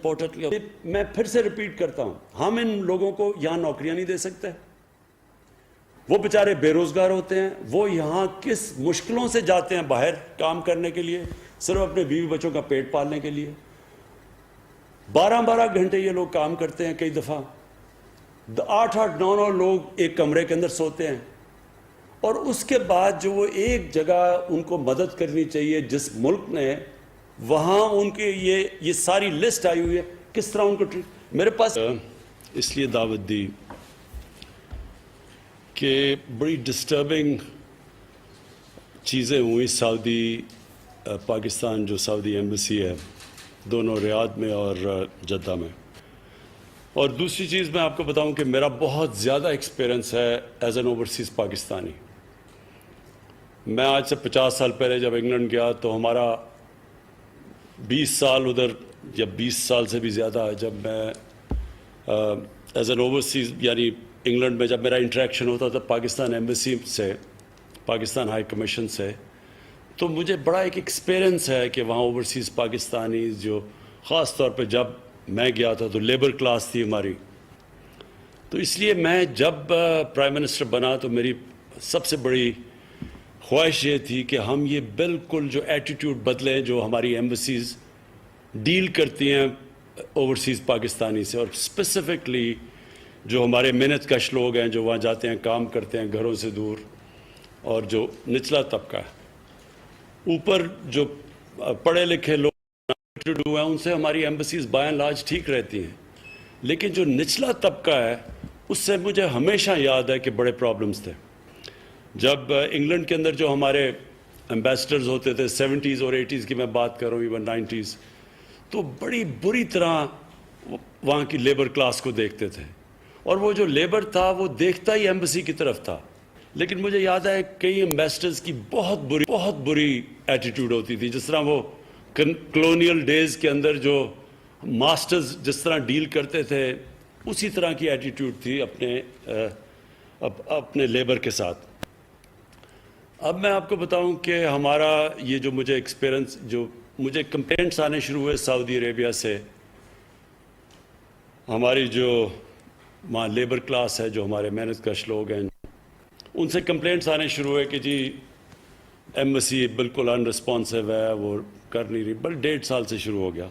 Portal میں پھر سے ریپیٹ کرتا ہوں, ہم ان لوگوں کو یہاں نوکریاں نہیں دے سکتے. وہ بیچارے بے روزگار ہوتے ہیں, وہ یہاں کس مشکلوں سے جاتے ہیں باہر کام کرنے کے لیے, صرف اپنے بیوی بچوں کا پیٹ پالنے کے لیے. 12 گھنٹے یہ لوگ کام کرتے ہیں, کئی دفعہ 8 9 لوگ ایک کمرے کے اندر سوتے ہیں. اور اس کے بعد جو وہ ایک جگہ ان کو مدد کرنی چاہیے جس ملک نے, وہاں ان کے یہ ساری لسٹ آئی ہوئی ہے, کس طرح ان کو میرے پاس اس لیے دعوت دی کہ بڑی ڈسٹربنگ چیزیں ہوئی سعودی پاکستان جو سعودی ایمبیسی ہے دونوں ریاض میں اور جدہ میں. اور دوسری چیز میں آپ کو بتاؤں کہ میرا بہت زیادہ ایکسپیرنس ہے ایز این اوورسیز پاکستانی. میں آج سے 50 سال پہلے جب انگلینڈ گیا تو ہمارا 20 سال ادھر, یا 20 سال سے بھی زیادہ جب میں ایز این اوورسیز یعنی انگلینڈ میں جب میرا انٹریکشن ہوتا تھا پاکستان ایمبیسی سے, پاکستان ہائی کمیشن سے, تو مجھے بڑا ایک ایکسپیرنس ہے کہ وہاں اوورسیز پاکستانی جو خاص طور پہ جب میں گیا تھا تو لیبر کلاس تھی ہماری. تو اس لیے میں جب پرائم منسٹر بنا تو میری سب سے بڑی خواہش یہ تھی کہ ہم یہ بالکل جو ایٹیٹیوڈ بدلیں جو ہماری ایمبیسیز ڈیل کرتی ہیں اوورسیز پاکستانی سے, اور اسپیسیفکلی جو ہمارے محنت کش لوگ ہیں جو وہاں جاتے ہیں کام کرتے ہیں گھروں سے دور, اور جو نچلا طبقہ ہے. اوپر جو پڑھے لکھے لوگ ہوئے ہیں ان سے ہماری ایمبیسیز بائی اینڈ لارج ٹھیک رہتی ہیں, لیکن جو نچلا طبقہ ہے اس سے مجھے ہمیشہ یاد ہے کہ بڑے پرابلمز تھے. جب انگلینڈ کے اندر جو ہمارے ایمبیسڈرز ہوتے تھے 70s اور 80s کی میں بات کر رہا ہوں, ایون 90s, تو بڑی بری طرح وہاں کی لیبر کلاس کو دیکھتے تھے, اور وہ جو لیبر تھا وہ دیکھتا ہی ایمبیسی کی طرف تھا. لیکن مجھے یاد ہے کئی ایمبیسڈرز کی بہت بری ایٹیٹیوڈ ہوتی تھی, جس طرح وہ کلونیل ڈیز کے اندر جو ماسٹرز جس طرح ڈیل کرتے تھے اسی طرح کی ایٹیٹیوڈ تھی اپنے لیبر کے ساتھ. اب میں آپ کو بتاؤں کہ ہمارا یہ جو مجھے ایکسپیرنس, جو مجھے کمپلینٹس آنے شروع ہوئے سعودی عربیہ سے, ہماری جو وہاں لیبر کلاس ہے جو ہمارے محنت کش لوگ ہیں ان سے کمپلینٹس آنے شروع ہوئے کہ جی ایمبیسی بالکل ان رسپانسو ہے, وہ کر نہیں رہی. بل 1.5 سال سے شروع ہو گیا.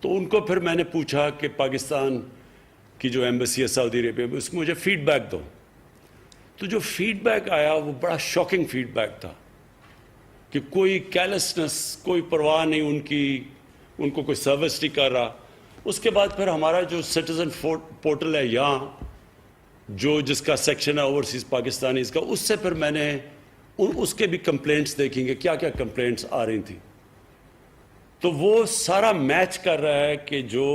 تو ان کو پھر میں نے پوچھا کہ پاکستان کی جو ایمبیسی ہے سعودی عربیہ میں اس کو مجھے فیڈ بیک دو. تو جو فیڈ بیک آیا وہ بڑا شاکنگ فیڈ بیک تھا کہ کوئی کیلسنس, کوئی پرواہ نہیں ان کی, ان کو کوئی سروس نہیں کر رہا. اس کے بعد پھر ہمارا جو سٹیزن پورٹل ہے یہاں جو جس کا سیکشن ہے اوورسیز پاکستانیز کا, اس سے پھر میں نے اس کے بھی کمپلینٹس دیکھیں گے کیا کیا کمپلینٹس آ رہی تھیں. تو وہ سارا میچ کر رہا ہے کہ جو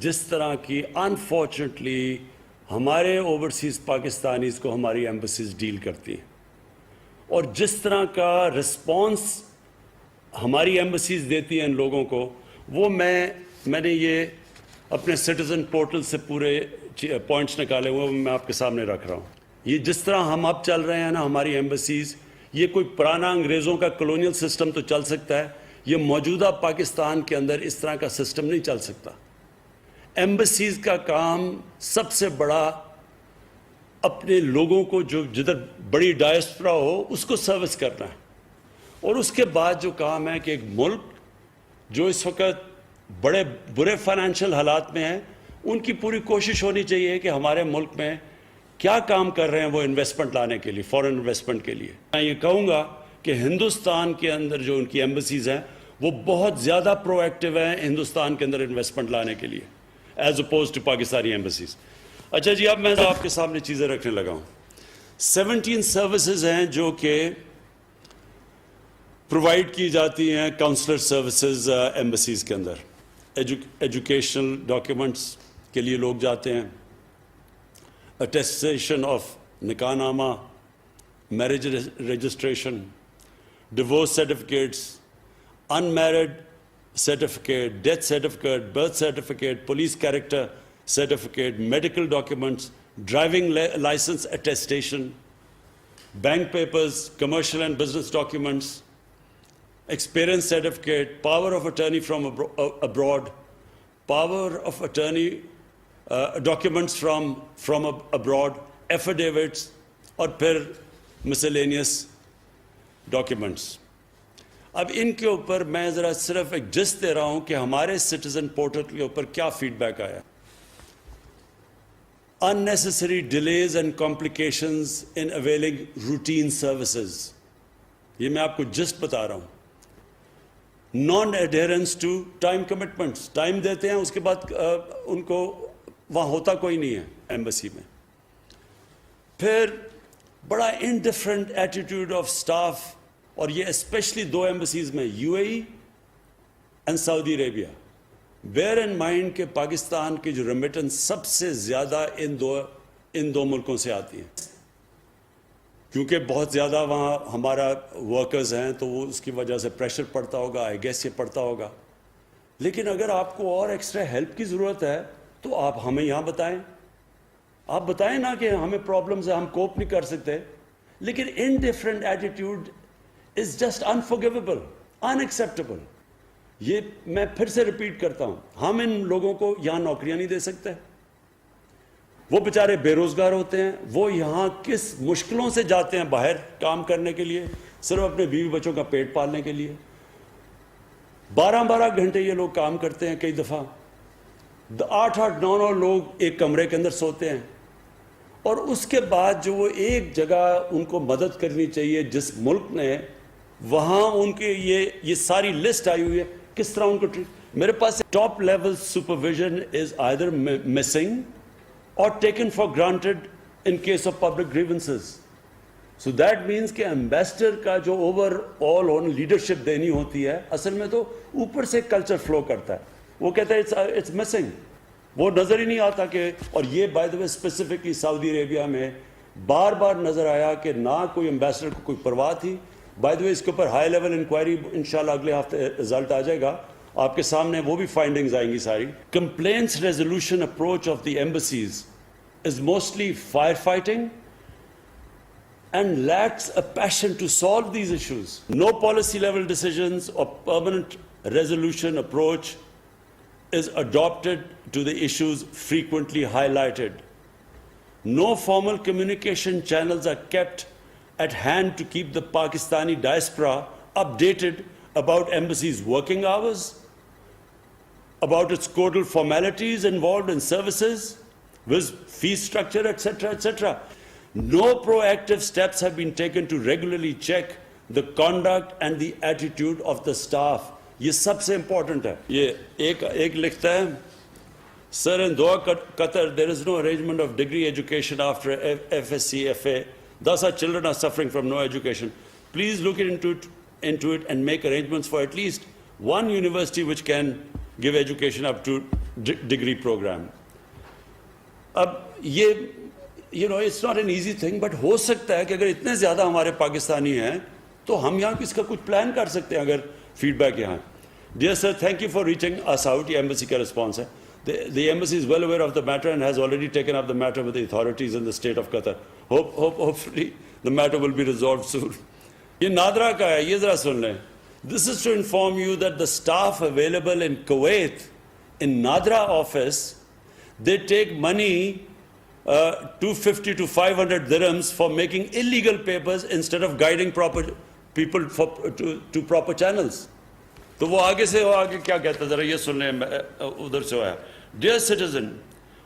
جس طرح کی انفارچونیٹلی ہمارے اوورسیز پاکستانیز کو ہماری ایمبیسیز ڈیل کرتی ہیں, اور جس طرح کا رسپانس ہماری ایمبیسیز دیتی ہیں ان لوگوں کو, وہ میں نے یہ اپنے سٹیزن پورٹل سے پورے پوائنٹس نکالے ہوئے میں آپ کے سامنے رکھ رہا ہوں. یہ جس طرح ہم اب چل رہے ہیں نا ہماری ایمبیسیز, یہ کوئی پرانا انگریزوں کا کلونیل سسٹم تو چل سکتا ہے, یہ موجودہ پاکستان کے اندر اس طرح کا سسٹم نہیں چل سکتا. ایمبیسیز کا کام سب سے بڑا اپنے لوگوں کو جو جدھر بڑی ڈائسپورا ہو اس کو سروس کرنا ہے, اور اس کے بعد جو کام ہے کہ ایک ملک جو اس وقت بڑے برے فائنینشیل حالات میں ہیں ان کی پوری کوشش ہونی چاہیے کہ ہمارے ملک میں کیا کام کر رہے ہیں وہ انویسٹمنٹ لانے کے لیے, فورن انویسٹمنٹ کے لیے. میں یہ کہوں گا کہ ہندوستان کے اندر جو ان کی ایمبیسیز ہیں وہ بہت زیادہ پرو ایکٹیو ہیں ہندوستان کے اندر انویسٹمنٹ لانے کے لیے as opposed to Pakistani embassies. اچھا جی, اب میں آپ کے سامنے چیزیں رکھنے لگا ہوں. 17 سروسز ہیں جو کہ پرووائڈ کی جاتی ہیں, کاؤنسلر سروسز ایمبیسیز کے اندر. ایجوکیشنل ڈاکیومنٹس کے لیے لوگ جاتے ہیں, اٹیسٹیشن آف نکاح نامہ, marriage registration, divorce certificates, unmarried certificate, death certificate, birth certificate, police character certificate, medical documents, driving licence attestation, bank papers, commercial and business documents, experience certificate, power of attorney from abroad, power of attorney, documents from abroad, affidavits, اور پھر miscellaneous documents. اب ان کے اوپر میں ذرا صرف ایک جس دے رہا ہوں کہ ہمارے سٹیزن پورٹل کے اوپر کیا فیڈ بیک آیا. Unnecessary delays and complications in availing routine services. یہ میں آپ کو جسٹ بتا رہا ہوں. Non-adherence to time commitments. Time دیتے ہیں اس کے بعد ان کو وہاں ہوتا کوئی نہیں ہے ایمبیسی میں. پھر بڑا انڈیفرنٹ ایٹیٹیوڈ آف سٹاف, اور یہ اسپیشلی دو ایمبیسیز میں, U A E and Saudi Arabia. Bear in mind کہ پاکستان کی جو ریمیٹنس سب سے زیادہ ان دو ملکوں سے آتی ہیں, کیونکہ بہت زیادہ وہاں ہمارا ورکرز ہیں تو وہ اس کی وجہ سے پریشر پڑتا ہوگا, آئی گیس یہ پڑتا ہوگا. لیکن اگر آپ کو اور ایکسٹرا ہیلپ کی ضرورت ہے تو آپ ہمیں یہاں بتائیں. آپ بتائیں نا کہ ہمیں پرابلمز ہیں, ہم کوپ نہیں کر سکتے. لیکن انڈیفرنٹ ایٹیٹیوڈ از جسٹ انفارگیویبل, انایکسیپٹیبل. یہ میں پھر سے ریپیٹ کرتا ہوں, ہم ان لوگوں کو یہاں نوکریاں نہیں دے سکتے. وہ بیچارے بے روزگار ہوتے ہیں, وہ یہاں کس مشکلوں سے جاتے ہیں باہر کام کرنے کے لیے, صرف اپنے بیوی بچوں کا پیٹ پالنے کے لیے. 12 گھنٹے یہ لوگ کام کرتے ہیں, کئی دفعہ 8 9 لوگ ایک کمرے کے اندر سوتے ہیں. اور اس کے بعد جو وہ ایک جگہ ان کو مدد کرنی چاہیے جس ملک نے, وہاں ان کے یہ ساری لسٹ آئی ہوئی ہے کس طرح ان کو میرے پاس top level supervision is either missing or taken for granted in case of public grievances. So that means کہ ایمبیسڈر کا جو اوور آل آن لیڈرشپ دینی ہوتی ہے, اصل میں تو اوپر سے کلچر فلو کرتا ہے. وہ کہتا ہے اٹس مسنگ, وہ نظر ہی نہیں آتا کہ. اور یہ بائی دا وے اسپیسیفکلی سعودی عربیہ میں بار بار نظر آیا کہ نہ کوئی ایمبیسڈر کو کوئی پرواہ تھی. بائی دا وے اس کے اوپر ہائی لیول انکوائری انشاءاللہ اگلے ہفتے رزلٹ آ جائے گا آپ کے سامنے, وہ بھی فائنڈنگز آئیں گی ساری. Complaints resolution approach of the embassies is mostly fire fighting and lacks a passion to solve these issues. No policy level decisions or permanent resolution approach is adopted to the issues frequently highlighted. No formal communication channels are kept at hand to keep the Pakistani diaspora updated about embassy's working hours, about its codal formalities involved in services, with fee structure, etc., etc. No proactive steps have been taken to regularly check the conduct and the attitude of the staff. یہ سب سے important ہے. یہ ایک لکھتا ہے, Sir, in Doha, Qatar, there is no arrangement of degree education after FSc, FA. Thus our children are suffering from no education. Please look into it and make arrangements for at least one university which can give education up to degree program. اب یہ it's not an easy thing, but ہو سکتا ہے کہ اگر اتنے زیادہ ہمارے پاکستانی ہیں تو ہم یہاں اس کا کچھ پلان کر سکتے ہیں اگر فیڈ بیک یہاں. Dear sir, thank you for reaching us out. یہ embassy کا response ہے. The embassy is well aware of the matter and has already taken up the matter with the authorities in the state of Qatar. Hopefully the matter will be resolved soon. یہ نادرا کا ہے, یہ ذرا سن لیں. This is to inform you that the staff available in Kuwait, in Nadra office, they take money 250 to 500 dirhams for making illegal papers instead of guiding proper people to proper channels. تو وہ آگے سے کیا کہتا ہے ذرا یہ سن لیں, ادھر سے آیا. Dear citizen,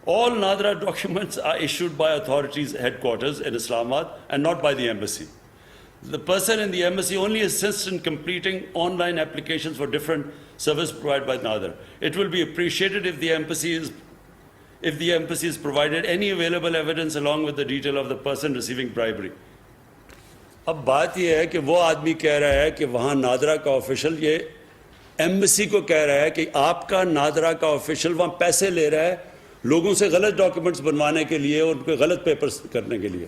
all Nadra documents are issued by authorities headquarters in Islamabad and not by the embassy. The person in the embassy only assists in completing online applications for different services provided by Nadra. It will be appreciated if the embassy is provided any available evidence along with the detail of the person receiving bribery. اب بات یہ ہے کہ وہ آدمی کہہ رہا ہے کہ وہاں نادرا کا آفیشل یہ ایمبیسی کو کہہ رہا ہے کہ آپ کا نادرا کا آفیشل وہاں پیسے لے رہا ہے لوگوں سے غلط ڈاکیومنٹس بنوانے کے لیے اور ان کے غلط پیپرز کرنے کے لیے,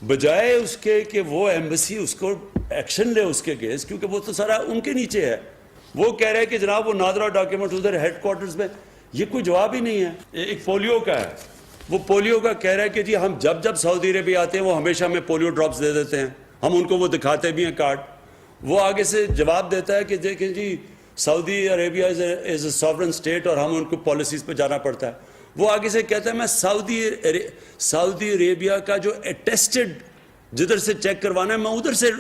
بجائے اس کے کہ وہ ایمبیسی اس کو ایکشن لے اس کے کیس, کیونکہ وہ تو سارا ان کے نیچے ہے. وہ کہہ رہے ہیں کہ جناب وہ نادرا ڈاکیومنٹ ادھر ہیڈ کوارٹرز میں, یہ کوئی جواب ہی نہیں ہے. ایک پولیو کا ہے, وہ پولیو کا کہہ رہا ہے کہ جی ہم جب سعودی عربیہ آتے ہیں وہ ہمیشہ ہمیں پولیو ڈراپس دے دیتے ہیں, ہم ان کو وہ دکھاتے بھی ہیں کارڈ. وہ آگے سے جواب دیتا ہے کہ دیکھیں جی سعودی عربیہ از اے ساورن اسٹیٹ اور ہم ان کو پالیسیز پہ جانا پڑتا ہے. وہ آگے سے کہتا ہے میں سعودی عربیہ کا جو اٹیسٹڈ جدھر سے چیک کروانا ہے میں ادھر سے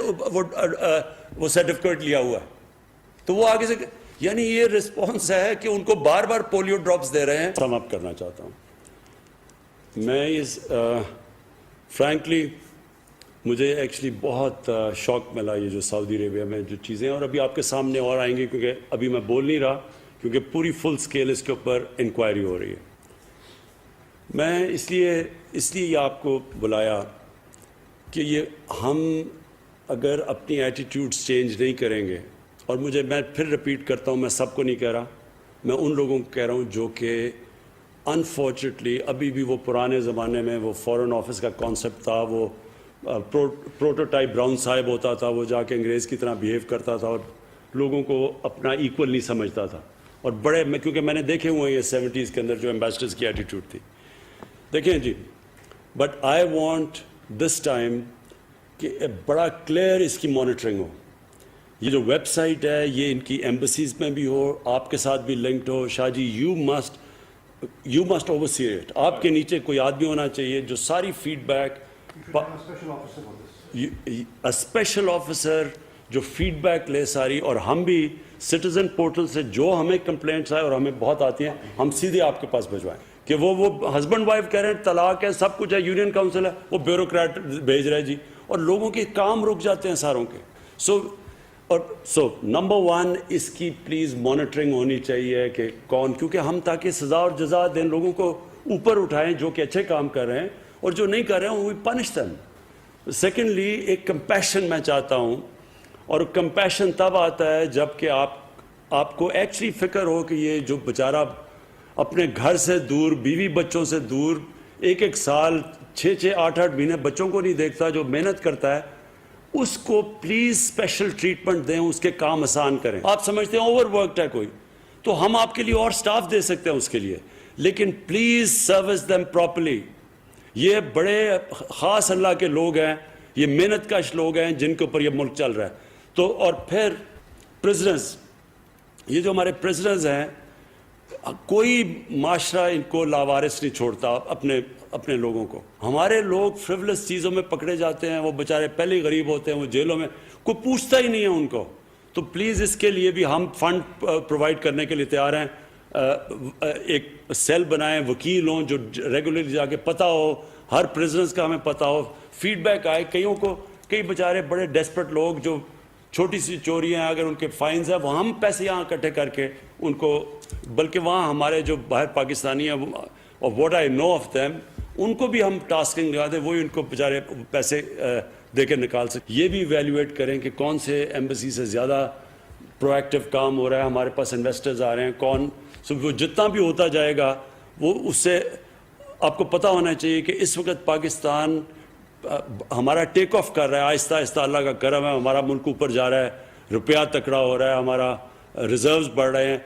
وہ سرٹیفکیٹ لیا ہوا ہے. تو وہ آگے سے یعنی یہ رسپانس ہے کہ ان کو بار بار پولیو ڈراپس دے رہے ہیں. سم اپ کرنا چاہتا ہوں میں فرینکلی مجھے ایکچولی بہت شوق ملا یہ جو سعودی عربیہ میں جو چیزیں اور ابھی آپ کے سامنے اور آئیں گی کیونکہ ابھی میں بول نہیں رہا کیونکہ پوری فل سکیل اس کے اوپر انکوائری ہو رہی ہے. میں اس لیے یہ آپ کو بلایا کہ یہ ہم اگر اپنی ایٹیٹیوڈز چینج نہیں کریں گے اور میں پھر رپیٹ کرتا ہوں میں سب کو نہیں کہہ رہا میں ان لوگوں کو کہہ رہا ہوں جو کہ انفارچونیٹلی ابھی بھی وہ پرانے زمانے میں وہ فورن آفس کا کانسیپٹ تھا وہ پروٹوٹائپ براؤن صاحب ہوتا تھا وہ جا کے انگریز کی طرح بیہیو کرتا تھا اور لوگوں کو اپنا ایکول نہیں سمجھتا تھا اور کیونکہ میں نے دیکھے ہوئے یہ 70s کے اندر جو ایمبیسڈرز کی ایٹیٹیوڈ تھی. دیکھیں جی but I want this time کہ بڑا کلیئر اس کی مانیٹرنگ ہو. یہ جو ویب سائٹ ہے یہ ان کی ایمبسیز میں بھی ہو آپ کے ساتھ بھی لنکڈ ہو. Shah ji you must oversee it. آپ کے نیچے کوئی آدمی ہونا چاہیے جو ساری فیڈ بیک اسپیشل آفیسر جو فیڈ بیک لے ساری اور ہم بھی سٹیزن پورٹل سے جو ہمیں کمپلینٹس آئے اور ہمیں بہت آتی ہیں ہم سیدھے آپ کے پاس بھجوائیں کہ وہ ہسبینڈ وائف کہہ رہے ہیں طلاق ہے سب کچھ ہے یونین کاؤنسل ہے وہ بیوروکریٹ بھیج رہے جی اور لوگوں کے کام رک جاتے ہیں ساروں کے. سو نمبر 1 اس کی پلیز مانیٹرنگ ہونی چاہیے کہ کون کیونکہ ہم تاکہ سزا اور جزا دیں لوگوں کو اوپر اٹھائیں جو کہ اچھے کام کر رہے ہیں اور جو نہیں کر رہے ہیں وہ پنش دیم. سیکنڈلی ایک کمپیشن میں چاہتا ہوں اور کمپیشن تب آتا ہے جب کہ آپ کو ایکچولی فکر ہو کہ یہ جو بیچارہ اپنے گھر سے دور بیوی بچوں سے دور ایک سال 6-8 مہینے بچوں کو نہیں دیکھتا جو محنت کرتا ہے اس کو پلیز اسپیشل ٹریٹمنٹ دیں اس کے کام آسان کریں. آپ سمجھتے ہیں اوور ورکڈ ہے کوئی تو ہم آپ کے لیے اور سٹاف دے سکتے ہیں اس کے لیے لیکن پلیز سروس دیم پراپرلی. یہ بڑے خاص اللہ کے لوگ ہیں یہ محنت کش لوگ ہیں جن کے اوپر یہ ملک چل رہا ہے. تو اور پھر پرزنرز یہ جو ہمارے پرزنرز ہیں کوئی معاشرہ ان کو لاوارث نہیں چھوڑتا اپنے لوگوں کو. ہمارے لوگ فریولس چیزوں میں پکڑے جاتے ہیں وہ بیچارے پہلے ہی غریب ہوتے ہیں وہ جیلوں میں کوئی پوچھتا ہی نہیں ہے ان کو. تو پلیز اس کے لیے بھی ہم فنڈ پرووائڈ کرنے کے لیے تیار ہیں. ایک سیل بنائیں وکیل ہوں جو ریگولرلی جا کے پتہ ہو ہر پرزنرز کا ہمیں پتہ ہو فیڈ بیک آئے. کئی بیچارے بڑے ڈیسپریٹ لوگ جو چھوٹی سی چوریاں اگر ان کے فائنز ہیں وہ ہم پیسے یہاں اکٹھے کر کے ان کو بلکہ وہاں ہمارے جو باہر پاکستانی ہیں اور what I know of them ان کو بھی ہم ٹاسکنگ لگا دیں وہی ان کو بیچارے پیسے دے کے نکال سکیں. یہ بھی ایویلیویٹ کریں کہ کون سے ایمبیسی سے زیادہ پرو ایکٹیو کام ہو رہا ہے. ہمارے پاس انویسٹرز آ رہے ہیں وہ جتنا بھی ہوتا جائے گا وہ اس سے آپ کو پتہ ہونا چاہیے کہ اس وقت پاکستان ہمارا ٹیک آف کر رہا ہے آہستہ آہستہ. اللہ کا کرم ہے ہمارا ملک اوپر جا رہا ہے روپیہ تکڑا ہو رہا ہے ہمارا ریزروز بڑھ رہے ہیں.